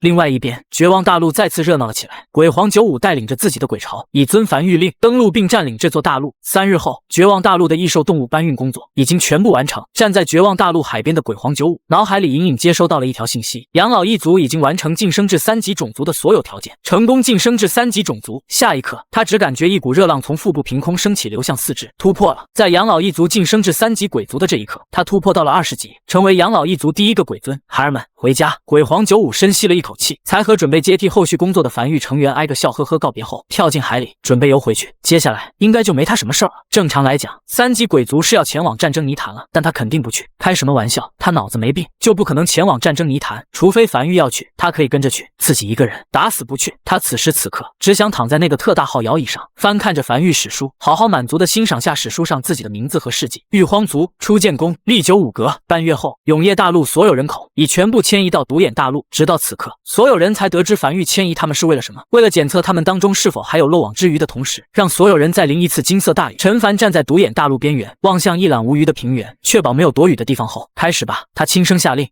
另外一边，绝望大陆再次热闹了起来。鬼皇95带领着自己的鬼巢，以遵梵谕令登陆并占领这座大陆。3日后，绝望大陆的异兽动物搬运工作已经全部完成。站在绝望大陆海边的鬼皇95脑海里隐隐接收到了一条信息：养老一族已经完成晋升至3级种族的所有条件，成功晋升至3级种族。下一刻，他只感觉一股热浪从腹部凭空升起，流向四肢，突破了。在养老一族晋升至3级鬼族的这一刻，他突破到了20级，成为养老一族第一个鬼尊。孩儿们，回家！鬼皇95深吸了一口气，才和准备接替后续工作的梵域成员挨个笑呵呵告别后，跳进海里，准备游回去。接下来应该就没他什么事儿了。正常来讲，3级鬼族是要前往战争泥潭了，但他肯定不去。开什么玩笑？他脑子没病，就不可能前往战争泥潭，除非梵域要去，他可以跟着去，自己一个人打死不去。他此时此刻只想躺在那个特大号摇椅上，翻看着梵域史书，好好满足地欣赏下史书上自己的名字和事迹。玉荒族初建功，历久五阁。半月后，永夜大陆所有人口已全部迁移到独眼大陆。直到此刻，所有人才得知梵域迁移他们是为了什么。为了检测他们当中是否还有漏网之鱼的同时，让所有人再淋一次金色大雨。陈凡站在独眼大陆边缘，望向一览无余的平原，确保没有躲雨的地方后，开始吧，他轻声下令。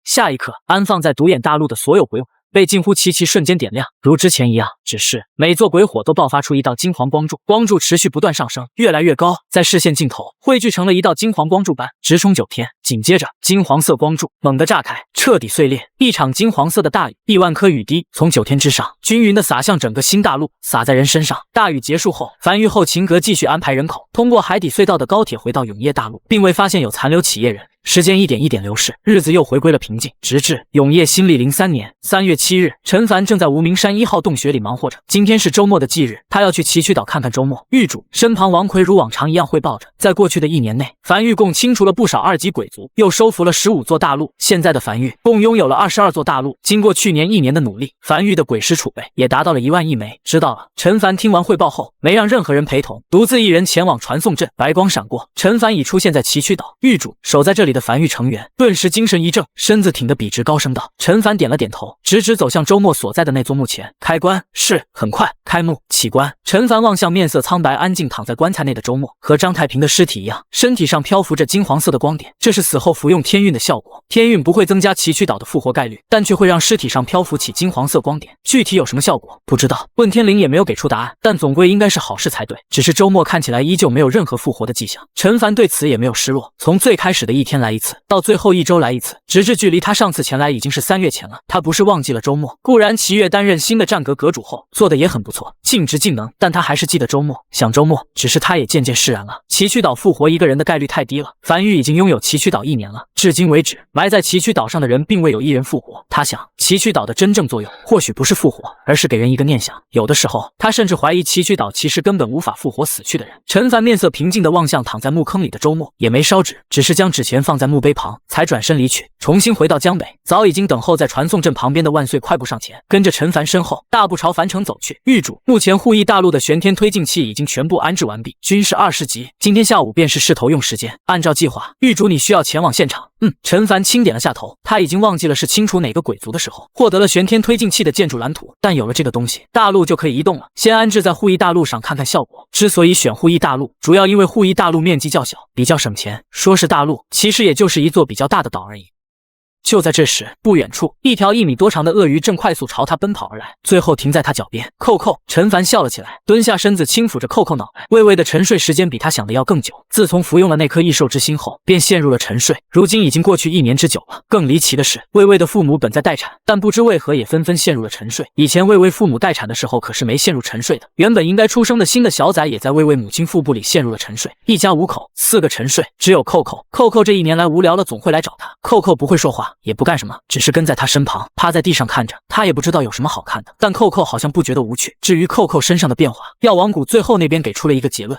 下一刻，安放在独眼大陆的所有鬼火被近乎齐齐瞬间点亮，如之前一样，只是每座鬼火都爆发出一道金黄光柱，光柱持续不断上升，越来越高，在视线尽头汇聚成了一道金黄光柱般，直冲9天。紧接着，金黄色光柱猛地炸开，彻底碎裂，一场金黄色的大雨，亿万颗雨滴从9天之上均匀地洒向整个新大陆，洒在人身上。大雨结束后，梵域后秦阁继续安排人口通过海底隧道的高铁回到永夜大陆，并未发现有残留企业人。时间一点一点流逝，日子又回归了平静，直至永夜新历03年3月7日，陈凡正在无名山1号洞穴里忙活着。今天是周末的忌日，他要去岐渠岛看看周末。狱主身旁，王奎如往常一样汇报着，在过去的1年内，梵域共清除了不少2级鬼族，又收服了15座大陆。现在的梵域共拥有了22座大陆。经过去年1年的努力，梵域的鬼尸储备也达到了1万亿枚。知道了。陈凡听完汇报后，没让任何人陪同，独自一人前往传送阵。白光闪过，陈凡已出现在岐渠岛。狱主守在这里的梵域成员顿时精神一振，身子挺得笔直，高声道：“陈凡点了点头，直直走向周末所在的那座墓前。开棺。”是。很快，开幕起棺。陈凡望向面色苍白、安静躺在棺材内的周末，和张太平的尸体一样，身体上漂浮着金黄色的光点，这是死后服用天运的效果。天运不会增加岐渠岛的复活概率，但却会让尸体上漂浮起金黄色光点。具体有什么效果，不知道。问天灵也没有给出答案，但总归应该是好事才对。只是周末看起来依旧没有任何复活的迹象。陈凡对此也没有失落，从最开始的1天来一次，到最后1周来一次，直至距离他上次前来已经是3月前了。他不是忘记了周末，固然齐越担任新的战阁阁主后做的也很不错，尽职尽能，但他还是记得周末，想周末。只是他也渐渐释然了，岐渠岛复活一个人的概率太低了。梵域已经拥有岐渠岛1年了，至今为止，埋在岐渠岛上的人并未有1人复活。他想，岐渠岛的真正作用或许不是复活，而是给人一个念想。有的时候，他甚至怀疑岐渠岛其实根本无法复活死去的人。陈凡面色平静地望向躺在墓坑里的周末，也没烧纸，只是将纸钱放在墓碑旁，才转身离去，重新回到江北。早已经等候在传送阵旁边的万岁快步上前，跟着陈凡身后大步朝樊城走去。狱主，目前护翼大陆的玄天推进器已经全部安置完毕，均是20级，今天下午便是试投用时间。按照计划，狱主你需要前往现场。陈凡轻点了下头，他已经忘记了是清除哪个鬼族的时候获得了玄天推进器的建筑蓝图，但有了这个东西，大陆就可以移动了。先安置在护翼大陆上看看效果。之所以选护翼大陆，主要因为护翼大陆面积较小，比较省钱。说是大陆，其实也就是一座比较大的岛而已。就在这时，不远处，一条1米多长的鳄鱼正快速朝他奔跑而来，最后停在他脚边。扣扣，陈凡笑了起来，蹲下身子轻抚着扣扣脑袋。微微的沉睡时间比他想的要更久，自从服用了那颗异兽之心后，便陷入了沉睡。如今已经过去1年之久了。更离奇的是，微微的父母本在待产，但不知为何也纷纷陷入了沉睡。以前微微父母待产的时候可是没陷入沉睡的，原本应该出生的新的小崽也在微微母亲腹部里陷入了沉睡。一家5口，4个沉睡，只有扣扣。扣扣这1年来无聊了，总会来找他。扣扣不会说话，也不干什么，只是跟在他身旁，趴在地上看着。他也不知道有什么好看的，但扣扣好像不觉得无趣。至于扣扣身上的变化，药王谷最后那边给出了一个结论，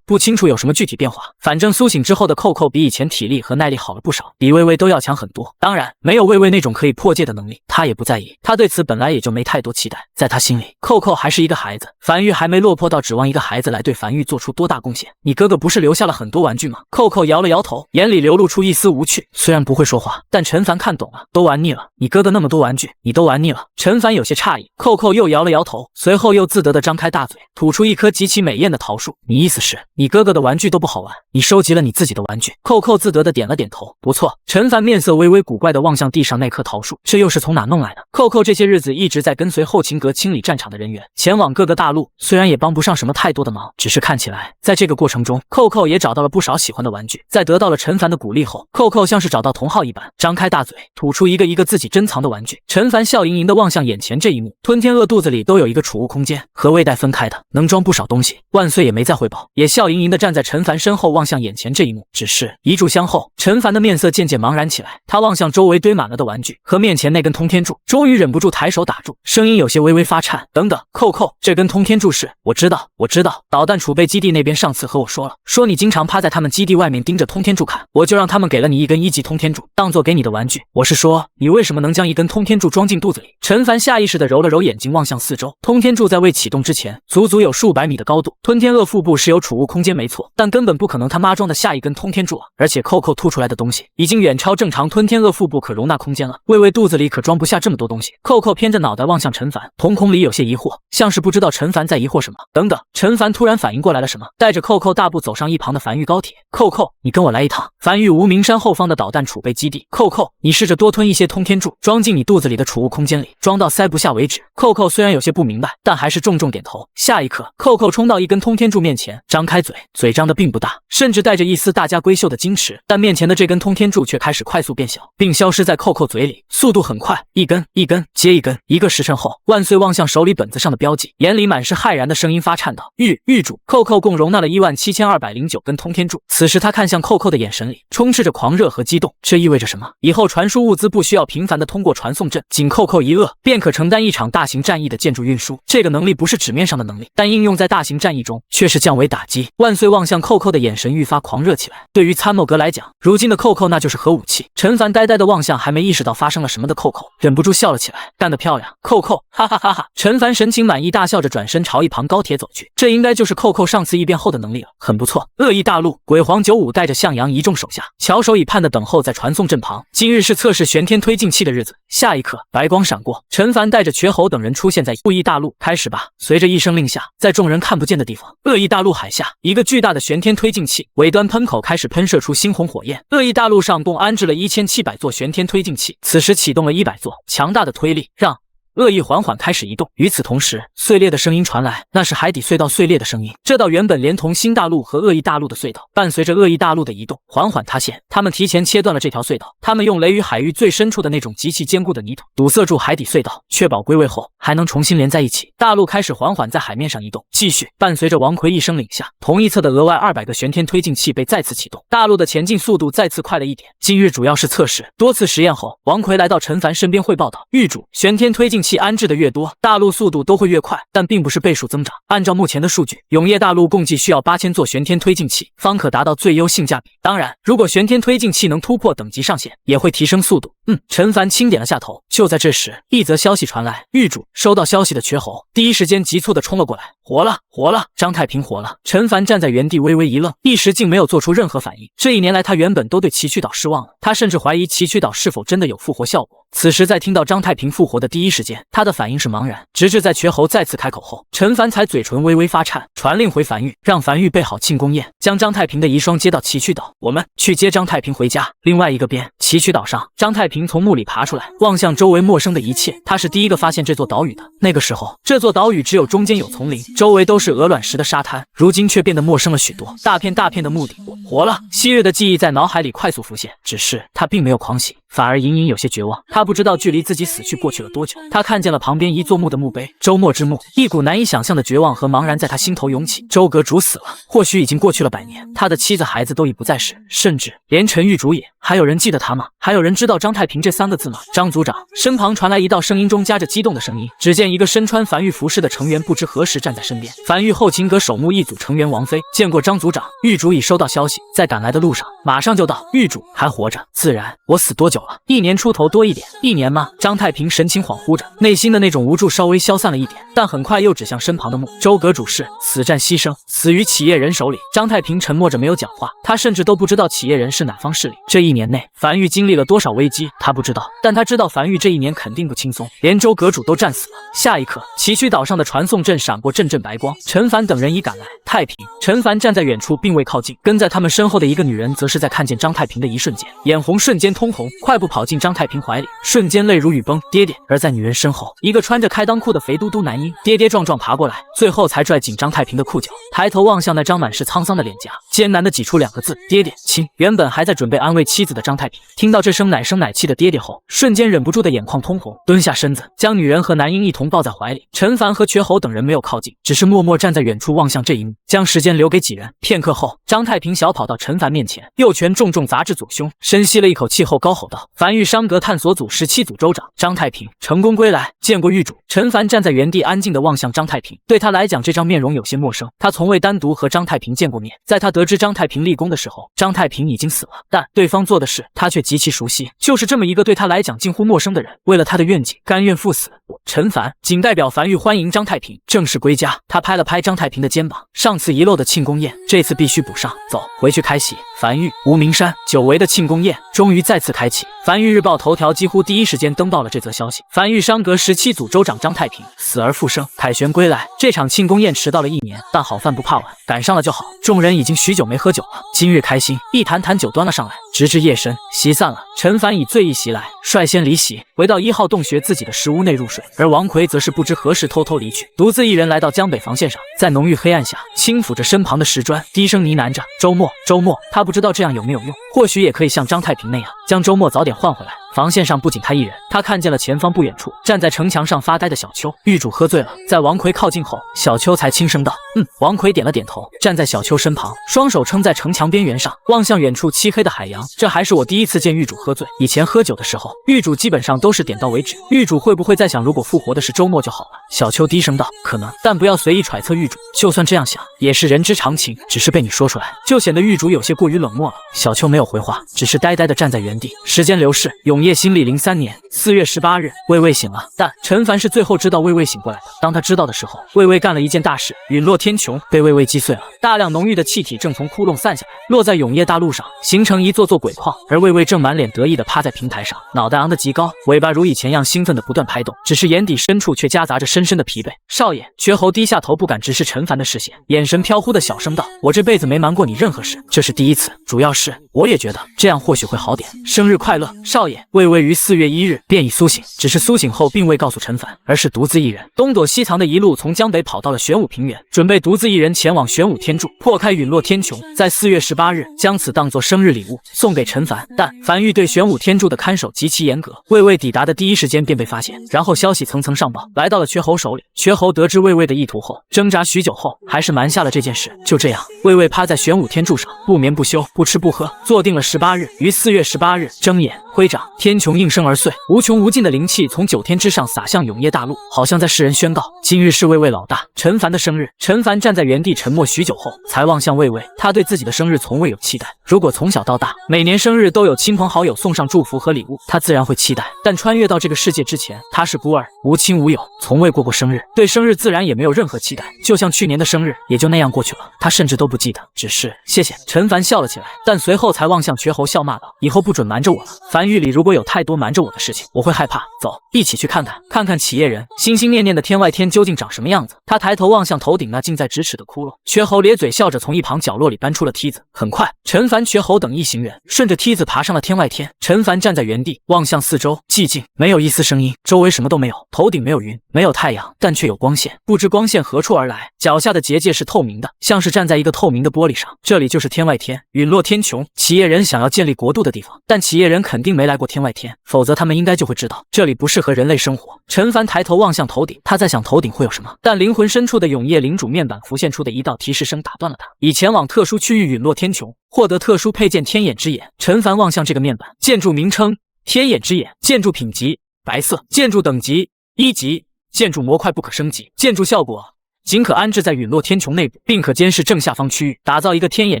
不清楚有什么具体变化。反正苏醒之后的扣扣比以前体力和耐力好了不少，比微微都要强很多。当然，没有微微那种可以破戒的能力，他也不在意。他对此本来也就没太多期待，在他心里，扣扣还是一个孩子。梵域还没落魄到指望一个孩子来对梵域做出多大贡献。你哥哥不是留下了很多玩具吗？扣扣摇了摇头，眼里流露出一丝无趣。虽然不会说话，但陈凡凡看懂了，都玩腻了，你哥哥那么多玩具，你都玩腻了。陈凡有些诧异，扣扣又摇了摇头，随后又自得地张开大嘴，吐出一颗极其美艳的桃树。你意思是，你哥哥的玩具都不好玩，你收集了你自己的玩具？扣扣自得地点了点头，不错。陈凡面色微微古怪地望向地上那棵桃树，这又是从哪弄来的？扣扣这些日子一直在跟随后勤阁清理战场的人员，前往各个大陆，虽然也帮不上什么太多的忙，只是看起来在这个过程中，扣扣也找到了不少喜欢的玩具。在得到了陈凡的鼓励后，扣扣像是找到同好一般，张开大嘴，吐出一个一个自己珍藏的玩具。陈凡笑盈盈地望向眼前这一幕，吞天鳄肚子里都有一个储物空间，和魏代分开的，能装不少东西。万岁也没再汇报，也笑盈盈地站在陈凡身后望向眼前这一幕。只是一炷香后，陈凡的面色渐渐茫然起来，他望向周围堆满了的玩具和面前那根通天柱，终于忍不住抬手打住，声音有些微微发颤。等等，扣扣，这根通天柱是……我知道，导弹储备基地那边上次和我说了，说你经常趴在他们基地外面盯着通天柱看，我就让他们给了你一根1级通天柱，当做给你的玩具。我是说，你为什么能将一根通天柱装进肚子里？陈凡下意识地揉了揉眼睛，望向四周。通天柱在未启动之前，足足有数百米的高度。吞天鳄腹部是有储物空间没错，但根本不可能他妈装的下一根通天柱啊！而且扣扣吐出来的东西已经远超正常吞天鳄腹部可容纳空间了，魏魏肚子里可装不下这么多东西。扣扣偏着脑袋望向陈凡，瞳孔里有些疑惑，像是不知道陈凡在疑惑什么。等等，陈凡突然反应过来了什么，带着扣扣大步走上一旁的繁育高铁。扣扣，你跟我来一趟繁育无名山后方的导弹储备基地。扣扣，你试着多吞一些通天柱，装进你肚子里的储物空间里，装到塞不下为止。扣扣虽然有些不明白，但还是重重点头。下一刻，扣扣冲到一根通天柱面前，张开嘴，嘴张得并不大，甚至带着一丝大家闺秀的矜持，但面前的这根通天柱却开始快速变小，并消失在扣扣嘴里，速度很快，一根接一根。一个时辰后，万岁望向手里本子上的标记，眼里满是骇然的声音发颤道：玉主，扣扣共容纳了17209根通天柱。此时他看向扣扣的眼神里充斥着狂热和激动，这意味着什么？以后传输物资不需要频繁的通过传送阵，仅扣扣一个便可承担一场大型战役的建筑运输。这个能力不是纸面上的能力，但应用在大型战役中却是降维打击。万岁望向扣扣的眼神愈发狂热起来。对于参谋阁来讲，如今的扣扣那就是核武器。陈凡呆呆地望向还没意识到发生了什么的扣扣，忍不住笑了起来，干得漂亮，扣扣，哈哈哈哈！陈凡神情满意，大笑着转身朝一旁高铁走去。这应该就是扣扣上次异变后的能力了，很不错。恶意大陆，鬼皇95带着向阳一众手下，翘首以盼地等候在传送阵旁。今日是测试玄天推进器的日子。下一刻，白光闪过，陈凡带着瘸猴等人出现在恶意大陆。开始吧！随着一声令下，在众人看不见的地方，恶意大陆海下，一个巨大的玄天推进器尾端喷口开始喷射出猩红火焰。恶意大陆上共安置了1700座玄天推进器，此时启动了100座，强大的推力让恶意缓缓开始移动。与此同时，碎裂的声音传来，那是海底隧道碎裂的声音。这道原本连同新大陆和恶意大陆的隧道，伴随着恶意大陆的移动，缓缓塌陷。他们提前切断了这条隧道，他们用雷雨海域最深处的那种极其坚固的泥土堵塞住海底隧道，确保归位后还能重新连在一起。大陆开始缓缓在海面上移动。继续，伴随着王奎一声令下，同一侧的额外200个玄天推进器被再次启动，大陆的前进速度再次快了一点。今日主要是测试，多次实验后，王奎来到陈凡身边汇报道：玉主，玄天推进器安置的越多，大陆速度都会越快，但并不是倍数增长。按照目前的数据，永业大陆共计需要8000座玄天推进器，方可达到最优性价比。当然，如果玄天推进器能突破等级上限，也会提升速度。陈凡轻点了下头。就在这时，一则消息传来，狱主收到消息的瘸猴第一时间急促地冲了过来。活了，张太平活了。陈凡站在原地微微一愣，一时竟没有做出任何反应。这一年来，他原本都对崎岖岛失望了，他甚至怀疑崎岖岛是否真的有复活效果。此时在听到张太平复活的第一时间，他的反应是茫然，直至在瘸猴再次开口后，陈凡才嘴唇微微发颤，传令回樊玉，让樊玉备好庆功宴，将张太平的遗孀接到崎岖岛，我们去接张太平回家。另外一个边，崎岖岛上，张太平从墓里爬出来，望向周围陌生的一切，他是第一个发现这座岛屿的。那个时候，这座岛屿只有中间有丛林，周围都是鹅卵石的沙滩，如今却变得陌生了许多，大片大片的墓地。我活了，昔日的记忆在脑海里快速浮现，只是他并没有狂喜，反而隐隐有些绝望。他不知道距离自己死去过去了多久，他看见了旁边一座墓的墓碑，周末之墓，一股难以想象的绝望和茫然在他心头涌起。周阁主死了，或许已经过去了100年，他的妻子孩子都已不在世，甚至连陈玉主也。还有人记得他吗？还有人知道张太平这3个字吗？张组长身旁传来一道声音中夹着激动的声音，只见一个身穿樊玉服饰的成员不知何时站在身边。樊玉后勤阁守墓一组成员王妃见过张组长，玉主已收到消息，在赶来的路上马上就到。玉主还活着，自然我死多久了？1年出头多一点。1年吗？张太平神情恍惚着，内心的那种无助稍微消散了一点，但很快又指向身旁的穆周阁主事，死战牺牲，死于企业人手里。张太平沉默着没有讲话，他甚至都不知道企业人是哪方势力。这1年内，樊玉经历了多少危机，他不知道，但他知道樊玉这1年肯定不轻松，连周阁主都战死了。下一刻，崎岖岛上的传送阵闪过阵阵白光，陈凡等人已赶来。太平，陈凡站在远处，并未靠近。跟在他们身后的一个女人，则是在看见张太平的一瞬间，眼红瞬间通红，快步跑进张太平怀里，瞬间泪如雨崩。爹爹！而在女人身后，一个穿着开裆裤的肥嘟嘟男婴跌跌撞撞爬过来，最后才拽紧张太平的裤脚，抬头望向那张满是沧桑的脸颊，艰难地挤出2个字：爹爹亲。原本还在准备安慰妻子的张太平，听到这声奶声奶气的爹爹后，瞬间忍不住的眼眶通红，蹲下身子，将女人和男婴一同抱在怀里。陈凡和瘸猴等人没有靠近，只是默默站在远处望向这一幕，将时间留给几人。片刻后，张太平小跑到陈凡面前，右拳重重砸至左胸，深吸了一口气后高吼道：樊玉商阁探索组17组州长张太平成功归来，见过狱主。陈凡站在原地安静地望向张太平，对他来讲这张面容有些陌生，他从未单独和张太平见过面。在他得知张太平立功的时候，张太平已经死了，但对方做的事他却极其熟悉，就是这么一个对他来讲近乎陌生的人，为了他的愿景甘愿赴死。我陈凡仅代表樊玉欢迎张太平正式归家。他拍了拍张太平的肩膀，上次遗漏的庆功宴这次必须补上，走回去开席。樊玉、无名山久违的庆功宴终于再次开启。樊玉日报头条几乎第一时间登报了这则消息。樊玉商阁17组州长张太平死而复生，凯旋归来。这场庆功宴迟到了1年，但好饭不怕晚，赶上了就好。众人已经许久没喝酒了，今日开心，一坛坛酒端了上来，直至夜深。席散了，陈凡以醉意袭来，率先离席，回到1号洞穴自己的石屋内入睡，而王奎则是不知何时偷偷离去，独自一人来到江北防线上，在浓郁黑暗下轻抚着身旁的石砖，低声呢喃着：周末，周末。他不知道这样有没有用，或许也可以像张太平那样，将周末早点换回来。防线上不仅他一人，他看见了前方不远处站在城墙上发呆的小邱。狱主喝醉了，在王奎靠近后，小邱才轻声道：王奎点了点头，站在小邱身旁，双手撑在城墙边缘上，望向远处漆黑的海洋。这还是我第一次见狱主喝醉，以前喝酒的时候，狱主基本上都是点到为止。狱主会不会在想，如果复活的是周末就好了？小邱低声道：可能，但不要随意揣测狱主，就算这样想，也是人之常情，只是被你说出来，就显得狱主有些过于冷漠了。小邱没有回话，只是呆呆地站在原地。时间流逝，永夜新历03年4月18日，魏魏醒了，但陈凡是最后知道魏魏醒过来的。当他知道的时候，魏魏干了一件大事，陨落天穹被魏魏击碎了，大量浓郁的气体正从窟窿散下来，落在永夜大陆上，形成一座座鬼矿。而魏魏正满脸得意地趴在平台上，脑袋昂得极高，尾巴如以前样兴奋地不断拍动，只是眼底深处却夹杂着深深的疲惫。少爷，绝侯低下头，不敢直视陈凡的视线，眼神飘忽的小声道：我这辈子没瞒过你任何事，这是第一次，主要是我也觉得这样或许会好点。生日快乐，少爷。魏魏于4月1日便已苏醒，只是苏醒后并未告诉陈凡，而是独自一人东躲西藏的一路从江北跑到了玄武平原，准备独自一人前往玄武天柱破开陨落天穹，在4月18日将此当作生日礼物送给陈凡。但樊玉对玄武天柱的看守极其严格，魏魏抵达的第一时间便被发现，然后消息层层上报，来到了瘸猴手里。瘸猴得知魏魏的意图后，挣扎许久后还是瞒下了这件事。就这样，魏魏趴在玄武天柱上不眠不休，不吃不喝，坐定了18日，于4月18日睁眼挥掌，天穹应声而碎，无穷无尽的灵气从9天之上洒向永夜大陆，好像在世人宣告，今日是魏魏老大陈凡的生日。陈凡站在原地沉默许久后，才望向魏魏。他对自己的生日从未有期待，如果从小到大每年生日都有亲朋好友送上祝福和礼物，他自然会期待。但穿越到这个世界之前，他是孤儿，无亲无友，从未过过生日，对生日自然也没有任何期待，就像去年的生日也就那样过去了，他甚至都不记得。只是谢谢。陈凡笑了起来，但随后才望向瘸猴笑骂道：以后不准瞒着我了，樊玉里如果有太多瞒着我的事情，我会害怕。走，一起去看看企业人心心念念的天外天究竟长什么样子。他抬头望向头顶那近在咫尺的窟窿，瘸猴咧嘴笑着从一旁角落里搬出了梯子。很快，陈凡、瘸猴等一行人顺着梯子爬上了天外天。陈凡站在原地望向四周，寂静，没有一丝声音，周围什么都没有，头顶没有云，没有太阳，但却有光线，不知光线何处而来。脚下的结界是透明的，像是站在一个透明的玻璃上。这里就是天外天，陨落天穹，企业人想要建立国度的地方，但企业人肯定没来过天外天，否则他们应该就会知道这里不适合人类生活。陈凡抬头望向头顶，他在想头顶会有什么，但灵魂深处的永夜领主面板浮现出的一道提示声打断了他，已前往特殊区域陨落天穹，获得特殊配件天眼之眼。陈凡望向这个面板，建筑名称天眼之眼，建筑品级白色，建筑等级1级，建筑模块不可升级，建筑效果仅可安置在陨落天穹内部，并可监视正下方区域，打造一个天眼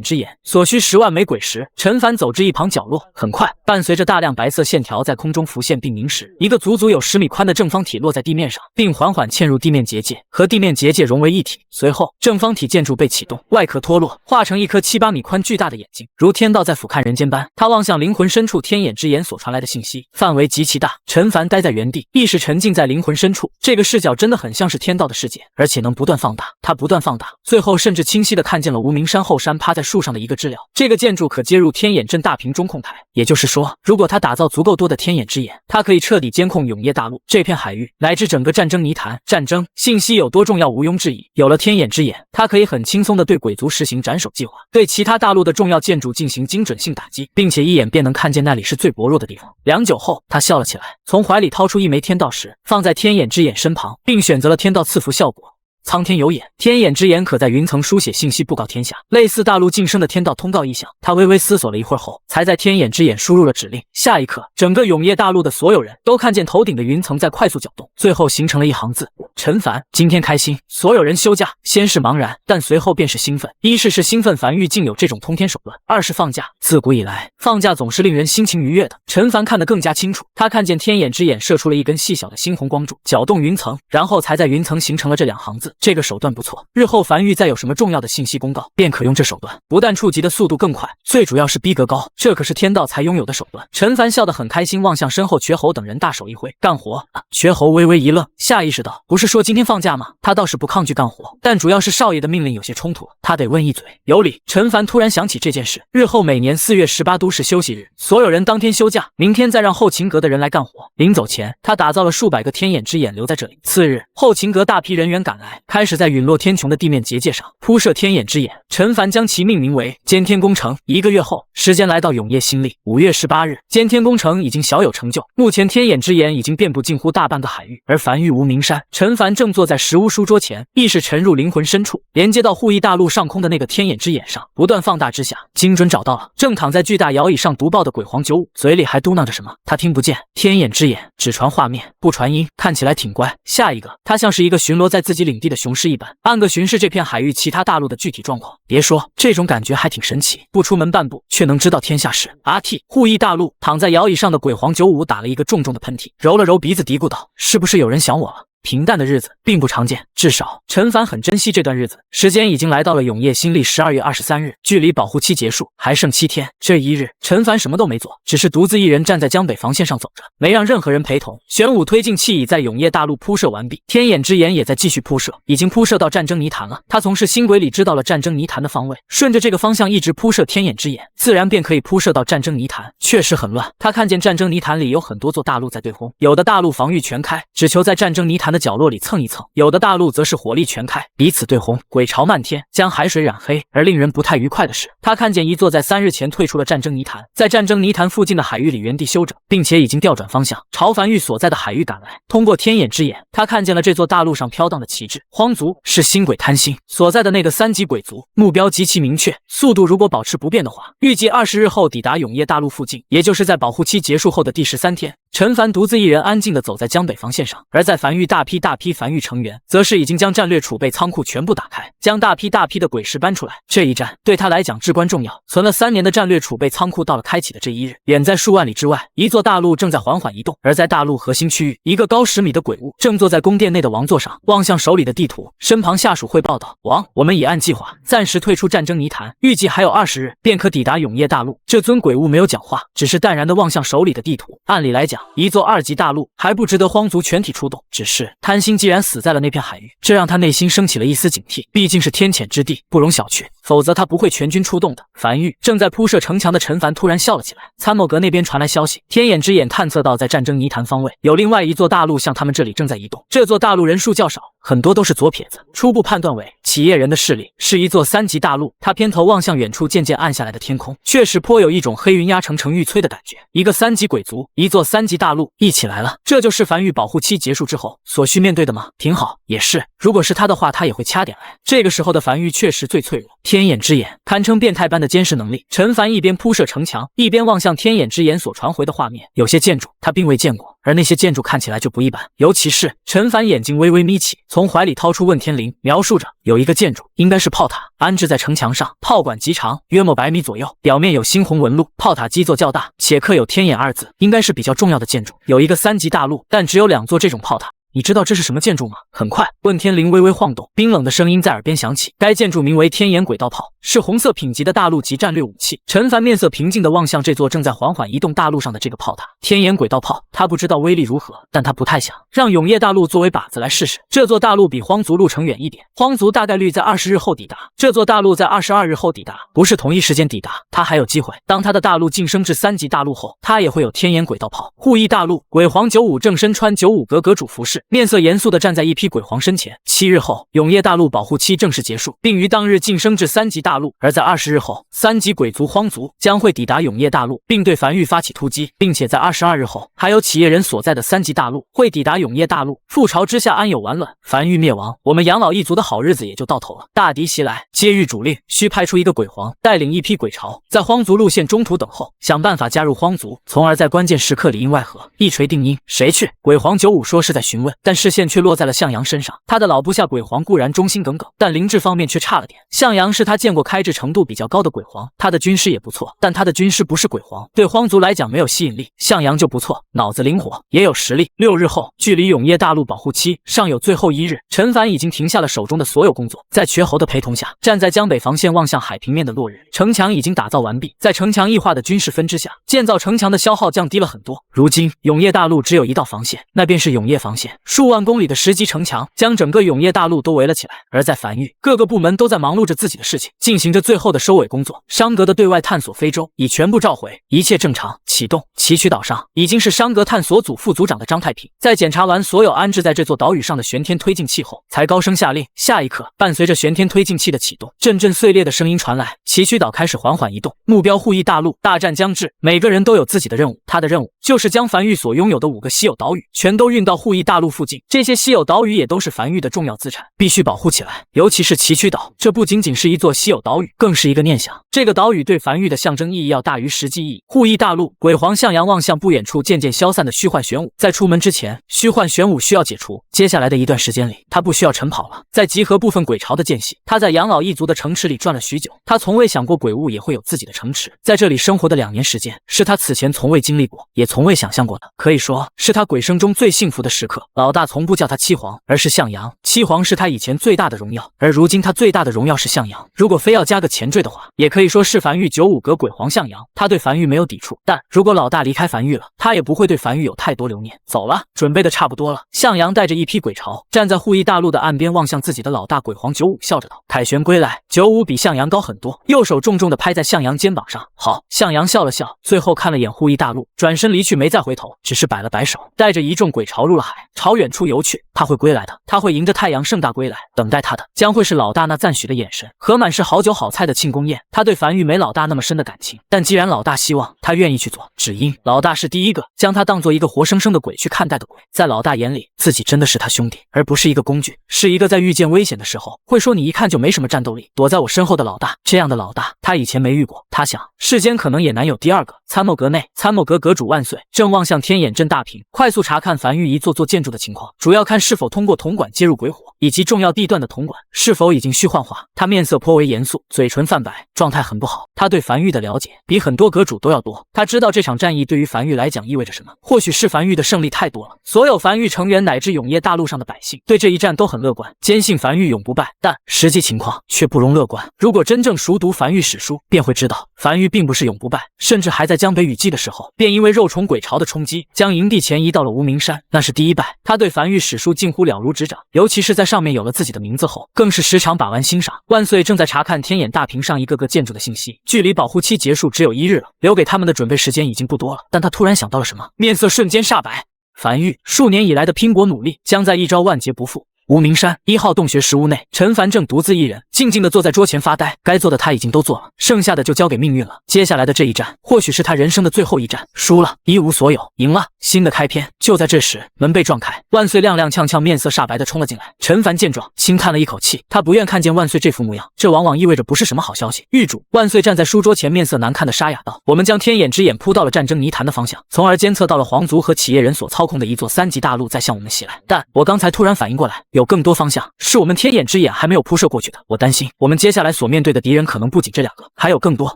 之眼，所需10万枚鬼石。陈凡走至一旁角落，很快，伴随着大量白色线条在空中浮现并凝实，一个足足有10米宽的正方体落在地面上，并缓缓嵌入地面结界，和地面结界融为一体。随后，正方体建筑被启动，外壳脱落，化成一颗7、8米宽巨大的眼睛，如天道在俯瞰人间般。他望向灵魂深处天眼之眼所传来的信息，范围极其大。陈凡待在原地，意识沉浸在灵魂深处，这个视角真的很像是天道的世界，而且能不断放大。他不断放大，最后甚至清晰地看见了无名山后山趴在树上的一个知了。这个建筑可接入天眼镇大屏中控台，也就是说，如果他打造足够多的天眼之眼，他可以彻底监控永夜大陆这片海域，乃至整个战争泥潭。战争信息有多重要，毋庸置疑。有了天眼之眼，他可以很轻松地对鬼族实行斩首计划，对其他大陆的重要建筑进行精准性打击，并且一眼便能看见那里是最薄弱的地方。良久后，他笑了起来，从怀里掏出一枚天道石，放在天眼之眼身旁，并选择了天道赐福效果。苍天有眼，天眼之眼可在云层书写信息布告天下，类似大陆晋升的天道通告意象。他微微思索了一会儿后，才在天眼之眼输入了指令。下一刻，整个永夜大陆的所有人都看见头顶的云层在快速搅动，最后形成了一行字：陈凡，今天开心。所有人休假，先是茫然，但随后便是兴奋。一是兴奋樊玉竟有这种通天手段，二是放假。自古以来，放假总是令人心情愉悦的。陈凡看得更加清楚，他看见天眼之眼射出了一根细小的猩红光柱，搅动云层，然后才在云层形成了这2行字。这个手段不错，日后樊玉再有什么重要的信息公告，便可用这手段，不但触及的速度更快，最主要是逼格高，这可是天道才拥有的手段。陈凡笑得很开心，望向身后瘸猴等人，大手一挥，干活！瘸猴微微一愣，下意识道：不是说今天放假吗？他倒是不抗拒干活，但主要是少爷的命令有些冲突，他得问一嘴。有理。陈凡突然想起这件事，日后每年4月18都是休息日，所有人当天休假，明天再让后勤阁的人来干活。临走前，他打造了数百个天眼之眼留在这里。次日，后勤阁大批人员赶来，开始在陨落天穹的地面结界上铺设天眼之眼。陈凡将其命名为监天工程。1个月后，时间来到永夜新历5月18日，监天工程已经小有成就，目前天眼之眼已经遍布近乎大半个海域。而樊玉无名山，陈凡正坐在石屋书桌前，意识沉入灵魂深处，连接到护翼大陆上空的那个天眼之眼上，不断放大之下，精准找到了正躺在巨大摇椅上读报的鬼皇95，嘴里还嘟囔着什么，他听不见。天眼之眼只传画面不传音，看起来挺乖。下一个，他像是一个巡逻在自己领地的雄狮一般，暗个巡视这片海域其他大陆的具体状况。别说，这种感觉还挺神奇，不出门半步却能知道天下事。RT 护翼大陆，躺在摇椅上的鬼皇95打了一个重重的喷嚏，揉了揉鼻子，嘀咕道：是不是有人想我了？平淡的日子并不常见，至少陈凡很珍惜这段日子。时间已经来到了永夜新历12月23日，距离保护期结束还剩7天。这一日，陈凡什么都没做，只是独自一人站在江北防线上走着，没让任何人陪同。玄武推进器已在永夜大陆铺设完毕，天眼之眼也在继续铺设，已经铺设到战争泥潭了。他从是星轨里知道了战争泥潭的方位，顺着这个方向一直铺设天眼之眼，自然便可以铺设到战争泥潭。确实很乱，他看见战争泥潭里有很多座大陆在对轰，有的大陆防御全开，只求在战争泥潭的角落里蹭一蹭，有的大陆则是火力全开，彼此对轰，鬼潮漫天，将海水染黑。而令人不太愉快的是，他看见一座在3日前退出了战争泥潭，在战争泥潭附近的海域里原地休整，并且已经调转方向，朝樊玉所在的海域赶来。通过天眼之眼，他看见了这座大陆上飘荡的旗帜，荒族是星鬼贪心所在的那个3级鬼族，目标极其明确，速度如果保持不变的话，预计20日后抵达永夜大陆附近，也就是在保护期结束后的第13天。陈凡独自一人安静地走在江北防线上，而在樊玉大批樊玉成员则是已经将战略储备仓库全部打开，将大批的鬼石搬出来。这一战对他来讲至关重要，存了3年的战略储备仓库到了开启的这一日。远在数万里之外，一座大陆正在缓缓移动，而在大陆核心区域，一个高10米的鬼物正坐在宫殿内的王座上，望向手里的地图，身旁下属汇报道：王，我们已按计划暂时退出战争泥潭，预计还有20日便可抵达永夜大陆。这尊鬼物没有讲话，只是淡然地望向手里的地图。按理来讲，一座2级大陆还不值得荒族全体出动，只是贪心既然死在了那片海域，这让他内心升起了一丝警惕，毕竟是天谴之地，不容小觑，否则他不会全军出动的。樊玉正在铺设城墙的陈凡突然笑了起来。参谋阁那边传来消息，天眼之眼探测到在战争泥潭方位有另外一座大陆向他们这里正在移动，这座大陆人数较少，很多都是左撇子，初步判断为企业人的势力，是一座3级大陆。他偏头望向远处渐渐暗下来的天空，确实颇有一种黑云压城城欲摧的感觉。一个3级鬼族，一座3级大陆一起来了，这就是樊玉保护期结束之后所需面对的吗？挺好，也是，如果是他的话，他也会掐点来。这个时候的樊玉确实最脆弱，天眼之眼堪称变态般的监视能力。陈凡一边铺设城墙，一边望向天眼之眼所传回的画面，有些建筑他并未见过，而那些建筑看起来就不一般。尤其是陈凡眼睛微微眯起，从怀里掏出问天铃，描述着有一个建筑应该是炮塔，安置在城墙上，炮管极长，约莫100米左右，表面有猩红纹路，炮塔基座较大，且刻有天眼2字，应该是比较重要的建筑。有一个3级大路，但只有2座这种炮塔。你知道这是什么建筑吗？很快，问天铃微微晃动，冰冷的声音在耳边响起。该建筑名为天眼轨道炮，是红色品级的大陆级战略武器。陈凡面色平静地望向这座正在缓缓移动大陆上的这个炮塔。天眼轨道炮，他不知道威力如何，但他不太想让永业大陆作为靶子来试试。这座大陆比荒族路程远一点，荒族大概率在20日后抵达，这座大陆在22日后抵达，不是同一时间抵达，他还有机会。当他的大陆晋升至3级大陆后，他也会有天眼轨道炮。护翼大陆，鬼皇95正身穿95格阁主服饰，面色严肃地站在一批鬼皇身前。7日后，永业大陆保护期正式结束，并于当日晋升至3级大陆。而在20日后，3级鬼族荒族将会抵达永业大陆，并对樊玉发起突击，并且在22日后，还有企业人所在的3级大陆会抵达永业大陆。覆巢之下安有完卵，樊玉灭亡，我们养老一族的好日子也就到头了。大敌袭来，接谕主令，需派出一个鬼皇，带领一批鬼巢，在荒族路线中途等候，想办法加入荒族，从而在关键时刻里应外合，一锤定音。谁去？鬼皇95说是在询问，但视线却落在了向阳身上。他的老部下鬼皇固然忠心耿耿，但灵智方面却差了点。向阳是他见过开智程度比较高的鬼皇，他的军师也不错，但他的军师不是鬼皇，对荒族来讲没有吸引力。向阳就不错，脑子灵活，也有实力。6日后，距离永业大陆保护期尚有最后1日，陈凡已经停下了手中的所有工作，在瘸猴的陪同下，站在江北防线望向海平面的落日。城墙已经打造完毕，在城墙异化的军事分支下，建造城墙的消耗降低了很多。如今永业大陆只有一道防线，那便是永业防线，数万公里的10级城墙将整个永业大陆都围了起来。而在樊玉，各个部门都在忙碌着自己的事情，进行着最后的收尾工作。商阁的对外探索非洲已全部召回，一切正常启动。崎岖岛上已经是商阁探索组副组长的张太平，在检查完所有安置在这座岛屿上的旋天推进器后，才高声下令。下一刻，伴随着旋天推进器的启动，阵阵碎裂的声音传来，崎岖岛开始缓缓移动，目标护翼大陆。大战将至，每个人都有自己的任务，他的任务就是将樊玉所拥有的5个稀有岛屿全都运到护翼大陆附近。这些稀有岛屿也都是樊玉的重要资产，必须保护起来。尤其是崎岖岛，这不仅仅是一座稀有岛屿，更是一个念想。这个岛屿对樊玉的象征意义要大于实际意义。护翼大陆，鬼皇向阳望向不远处渐渐消散的虚幻玄武，在出门之前，虚幻玄武需要解除。接下来的一段时间里，他不需要晨跑了。在集合部分鬼巢的间隙，他在养老一族的城池里转了许久。他从未想过鬼物也会有自己的城池，在这里生活的2年时间，是他此前从未经历过，也从未想象过的，可以说是他鬼生中最幸福的时刻。老大从不叫他七皇，而是向阳。七皇是他以前最大的荣耀，而如今他最大的荣耀是向阳。如果非要加个前缀的话，也可以说是樊玉95格鬼皇向阳。他对樊玉没有抵触，但如果老大离开樊玉了，他也不会对樊玉有太多留念。走了，准备的差不多了。向阳带着一批鬼巢，站在护翼大陆的岸边，望向自己的老大鬼皇95，笑着道：“凯旋归来。”95比向阳高很多，右手重重地拍在向阳肩膀上。好，向阳笑了笑，最后看了眼护翼大陆，转身离去，没再回头，只是摆了摆手，带着一众鬼巢入了海，朝远处游去。他会归来的，他会迎着太阳盛大归来，等待他的将会是老大那赞许的眼神和满是好酒好菜的庆功宴。他对樊玉没老大那么深的感情，但既然老大希望，他愿意去做，只因老大是第一个将他当做一个活生生的鬼去看待的鬼。在老大眼里，自己真的是他兄弟，而不是一个工具，是一个在遇见危险的时候会说你一看就没什么战斗力，躲在我身后的老大。这样的老大他以前没遇过，他想世间可能也难有第二个。参谋阁内，参谋阁阁主万岁正望向天眼镇大屏，快速查看樊玉一座座建筑的情况，主要看是否通过铜管接入鬼火，以及重要地段的铜管是否已经虚幻化。他面色颇为严肃，嘴唇泛白，状态很不好。他对樊玉的了解比很多阁主都要多，他知道这场战役对于樊玉来讲意味着什么。或许是樊玉的胜利太多了，所有樊玉成员乃至永业大陆上的百姓对这一战都很乐观，坚信樊玉永不败。但实际情况却不容乐观。如果真正熟读樊玉史书，便会知道樊玉并不是永不败，甚至还在江北雨季的时候，便因为肉虫鬼巢的冲击，将营地前移到了无名山，那是第一败。他对樊玉史书近乎了如指掌，尤其是在上面有了自己的名字后，更是时常把玩欣赏。万岁正在查看天眼大屏上一个个建筑的信息，距离保护期结束只有1日了，留给他们的准备时间已经不多了。但他突然想到了什么，面色瞬间煞白。樊玉数年以来的拼搏努力，将在一朝万劫不复。无名山1号洞穴石屋内，陈凡正独自一人，静静地坐在桌前发呆。该做的他已经都做了，剩下的就交给命运了。接下来的这一战，或许是他人生的最后一战。输了，一无所有；赢了，新的开篇。就在这时，门被撞开，万岁踉踉跄跄、面色煞白地冲了进来。陈凡见状，轻叹了一口气，他不愿看见万岁这副模样，这往往意味着不是什么好消息。狱主，万岁站在书桌前，面色难看的沙哑道：“我们将天眼之眼扑到了战争泥潭的方向，从而监测到了皇族和企业人所操控的一座3级大陆在向我们袭来。但我刚才突然反应过来，有更多方向是我们天眼之眼还没有铺设过去的。我担心我们接下来所面对的敌人可能不仅这2个，还有更多，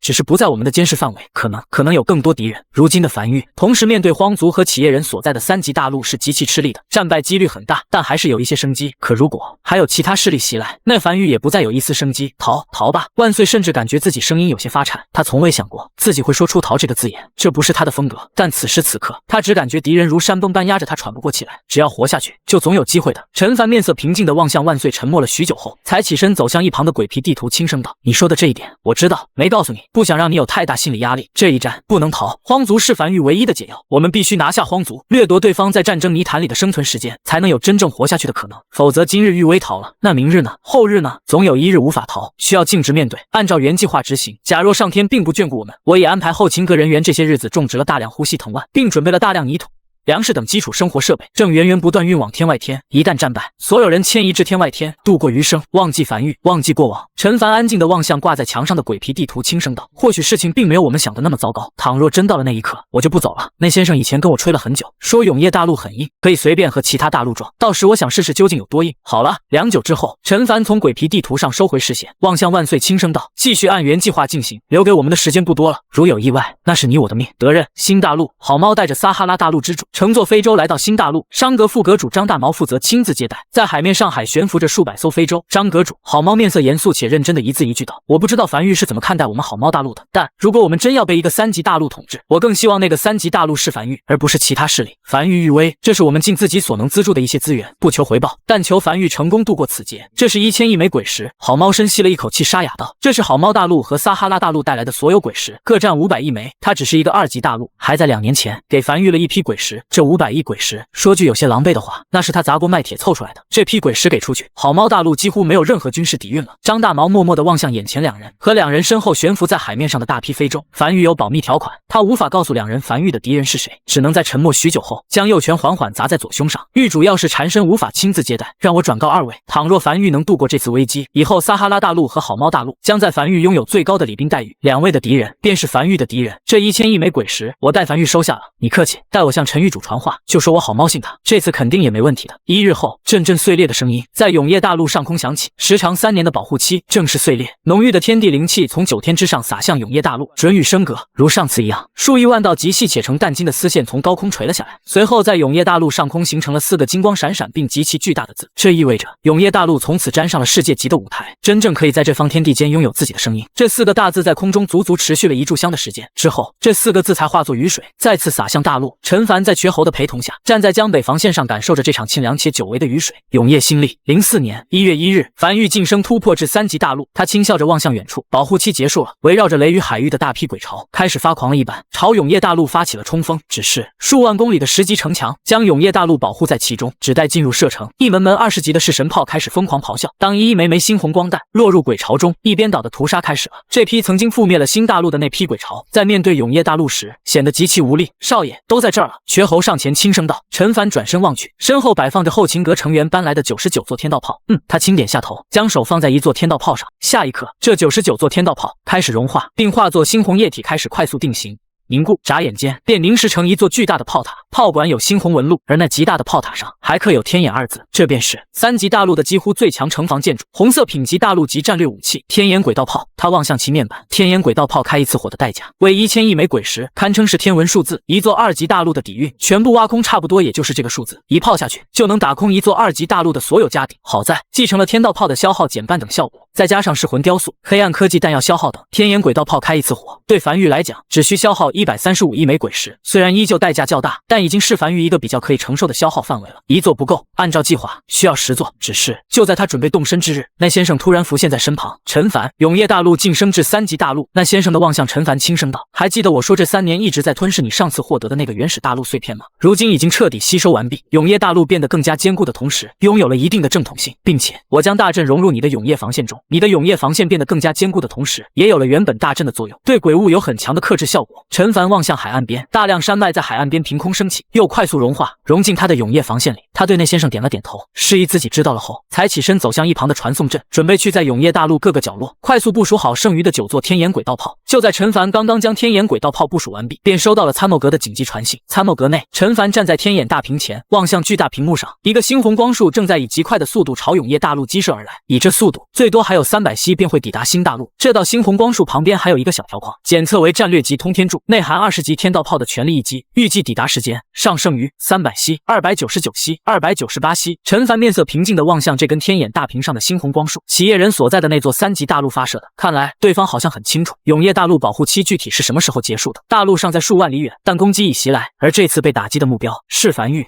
只是不在我们的监视范围。可能有更多敌人。如今的樊玉，同时面对荒族和企业人所在的3级大陆是极其吃力的，战败几率很大，但还是有一些生机。可如果还有其他势力袭来，那樊玉也不再有一丝生机。逃吧！”万岁甚至感觉自己声音有些发颤，他从未想过自己会说出“逃”这个字眼，这不是他的风格。但此时此刻，他只感觉敌人如山崩般压着他，喘不过气来。只要活下去，就总有机会的。陈凡面色平静地望向万岁，沉默了许久后，才起身走向一旁的鬼皮地图，轻声道：“你说的这一点我知道，没告诉你，不想让你有太大心理压力。这一战不能逃，荒族是樊玉唯一的解药，我们必须拿下荒族，掠夺对方在战争泥潭里的生存时间，才能有真正活下去的可能。否则今日玉威逃了，那明日呢？后日呢？总有一日无法逃，需要径直面对，按照原计划执行。假若上天并不眷顾我们，我也安排后勤阁人员这些日子种植了大量呼吸藤蔓，并准备了大量泥土、粮食等基础生活设备，正源源不断运往天外天。一旦战败，所有人迁移至天外天，度过余生，忘记樊玉，忘记过往。”陈凡安静地望向挂在墙上的鬼皮地图，轻声道：“或许事情并没有我们想的那么糟糕。倘若真到了那一刻，我就不走了。那先生以前跟我吹了很久，说永业大陆很硬，可以随便和其他大陆撞。到时我想试试究竟有多硬。好了。”良久之后，陈凡从鬼皮地图上收回视线，望向万岁，轻声道：“继续按原计划进行，留给我们的时间不多了。如有意外，那是你我的命。得任新大陆。”好猫带着撒哈拉大陆之主乘坐非洲来到新大陆，商阁副阁主张大毛负责亲自接待。在海面上海悬浮着数百艘非洲。张阁主，好猫面色严肃且认真的一字一句道：“我不知道樊玉是怎么看待我们好猫大陆的，但如果我们真要被一个3级大陆统治，我更希望那个3级大陆是樊玉，而不是其他势力。樊玉玉威，这是我们尽自己所能资助的一些资源，不求回报，但求樊玉成功度过此劫。这是1000亿枚鬼石。”好猫深吸了一口气，沙哑道：“这是好猫大陆和撒哈拉大陆带来的所有鬼石，各占500亿枚。它只是一个2级大陆，还在2年前给樊玉了一批鬼石。这500亿鬼石，说句有些狼狈的话，那是他砸锅卖铁凑出来的。这批鬼石给出去，好猫大陆几乎没有任何军事底蕴了。”张大毛默默地望向眼前2人和2人身后悬浮在海面上的大批非洲。樊玉有保密条款，他无法告诉2人樊玉的敌人是谁，只能在沉默许久后，将右拳缓缓砸在左胸上。狱主要是缠身无法亲自接待，让我转告2位，倘若樊玉能度过这次危机，以后撒哈拉大陆和好猫大陆将在樊玉拥有最高的礼宾待遇。2位的敌人便是樊玉的敌人。这1000亿枚鬼石，我代樊玉收下了。你客气，待我向陈狱主传话，就说我好猫信他，这次肯定也没问题的。1日后，阵阵碎裂的声音在永业大陆上空响起，时长3年的保护期正式碎裂，浓郁的天地灵气从9天之上洒向永业大陆，准予升格。如上次一样，数亿万道极细且成淡金的丝线从高空垂了下来，随后在永业大陆上空形成了4个金光闪闪并极其巨大的字。这意味着永业大陆从此沾上了世界级的舞台，真正可以在这方天地间拥有自己的声音。这4个大字在空中足足持续了1炷香的时间之后，这4个字才化作雨水，再次洒向大陆。陈凡在瘸猴的陪同下，站在江北防线上，感受着这场清凉且久违的雨水。永业新历04年1月1日，樊玉晋升突破至3级大陆。他轻笑着望向远处，保护期结束了，围绕着雷雨海域的大批鬼潮开始发狂了一般，朝永业大陆发起了冲锋。只是数万公里的10级城墙将永业大陆保护在其中，只待进入射程，一门门20级的式神炮开始疯狂咆哮。当一枚枚猩红光弹落入鬼潮中，一边倒的屠杀开始了。这批曾经覆灭了新大陆的那批鬼潮，在面对永业大陆时显得极其无力。少爷，都在这儿了。瘸猴上前轻声道。陈凡转身望去，身后摆放着后勤阁成员搬来的99座天道炮。他轻点下头，将手放在一座天道炮上。下一刻，这99座天道炮开始融化，并化作猩红液体，开始快速定型。凝固，眨眼间便凝实成一座巨大的炮塔，炮管有猩红纹路，而那极大的炮塔上还刻有天眼2字，这便是3级大陆的几乎最强城防建筑，红色品级大陆级战略武器天眼轨道炮。他望向其面板，天眼轨道炮开一次火的代价为1000亿枚鬼石，堪称是天文数字。一座2级大陆的底蕴全部挖空，差不多也就是这个数字，一炮下去就能打空一座2级大陆的所有家底。好在继承了天道炮的消耗减半等效果，再加上噬魂雕塑、黑暗科技弹药消耗等，天眼轨道炮开一次火对樊玉来讲只需消耗135亿枚鬼石，虽然依旧代价较大，但但已经释凡于一个比较可以承受的消耗范围了。一座不够，按照计划需要10座。只是就在他准备动身之日，那先生突然浮现在身旁。陈凡，永夜大陆晋升至3级大陆。那先生的望向陈凡轻声道：“还记得我说这3年一直在吞噬你上次获得的那个原始大陆碎片吗？如今已经彻底吸收完毕。永夜大陆变得更加坚固的同时，拥有了一定的正统性，并且我将大阵融入你的永夜防线中。你的永夜防线变得更加坚固的同时，也有了原本大阵的作用，对鬼物有很强的克制效果。”陈凡望向海岸边，大量山脉在海岸边凭空升起，又快速融化，融进他的永夜防线里。他对那先生点了点头，示意自己知道了后，才起身走向一旁的传送阵，准备去在永夜大陆各个角落快速部署好剩余的9座天眼轨道炮。就在陈凡刚刚将天眼轨道炮部署完毕，便收到了参谋阁的紧急传信。参谋阁内，陈凡站在天眼大屏前，望向巨大屏幕上，一个猩红光束正在以极快的速度朝永夜大陆激射而来。以这速度，最多还有300息便会抵达新大陆。这道猩红光束旁边还有一个小条框，检测为战略级通天柱，内含20级天道炮的全力一击，预计抵达时间上剩余300息、299息、298息。陈凡面色平静地望向这根天眼大屏上的猩红光束，企业人所在的那座3级大陆发射的。看来对方好像很清楚永夜大陆保护期具体是什么时候结束的。大陆尚在数万里远，但攻击已袭来，而这次被打击的目标是樊玉。